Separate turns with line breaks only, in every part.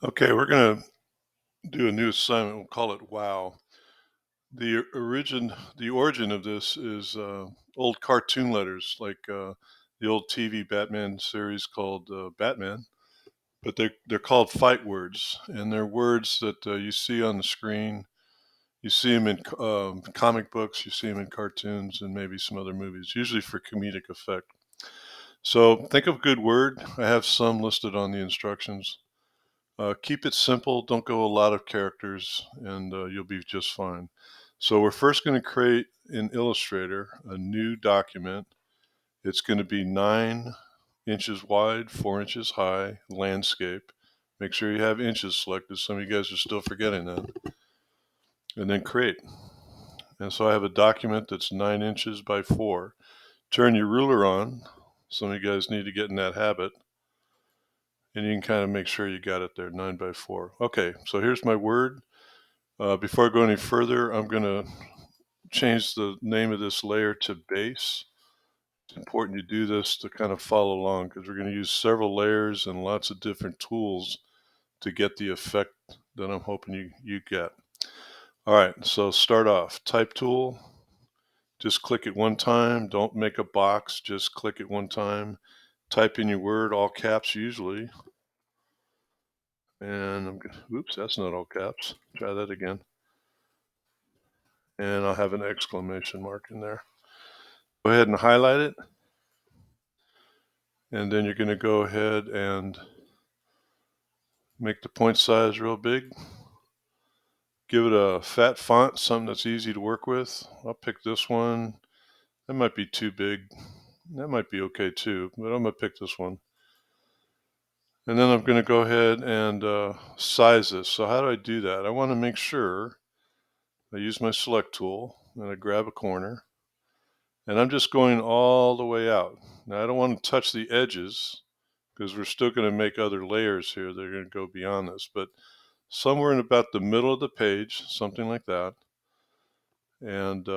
Okay, we're going to do a new assignment. We'll call it WOW. The origin of this is old cartoon letters, like the old TV Batman series called Batman, but they're called fight words, and they're words that you see on the screen. You see them in comic books, you see them in cartoons, and maybe some other movies, usually for comedic effect. So think of a good word. I have some listed on the instructions. Keep it simple. Don't go a lot of characters, and you'll be just fine. So we're first going to create in Illustrator a new document. It's going to be 9 inches wide, 4 inches high, landscape. Make sure you have inches selected. Some of you guys are still forgetting that. And then create. And so I have a document that's 9 inches by 4. Turn your ruler on. Some of you guys need to get in that habit. And you can kind of make sure you got it there, 9 by 4. Okay, so here's my word. Before I go any further, I'm going to change the name of this layer to base. It's important you do this to kind of follow along because we're going to use several layers and lots of different tools to get the effect that I'm hoping you get. All right, so start off. Type tool, just click it one time. Don't make a box, just click it one time. Type in your word, all caps usually. And oops, that's not all caps. Try that again. And I'll have an exclamation mark in there. Go ahead and highlight it. And then you're going to go ahead and make the point size real big. Give it a fat font, something that's easy to work with. I'll pick this one. That might be too big. That might be okay too, but I'm going to pick this one. And then I'm going to go ahead and size this. So how do I do that? I want to make sure I use my select tool and I grab a corner. And I'm just going all the way out. Now I don't want to touch the edges because we're still going to make other layers here that are going to go beyond this. But somewhere in about the middle of the page, something like that. And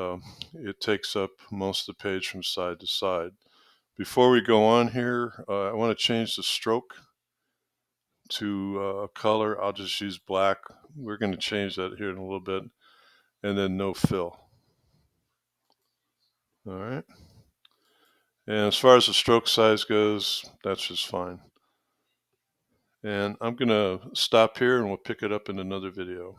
it takes up most of the page from side to side. Before we go on here, I want to change the stroke to a color. I'll just use black. We're going to change that here in a little bit. And then no fill. All right. And as far as the stroke size goes, that's just fine. And I'm going to stop here and we'll pick it up in another video.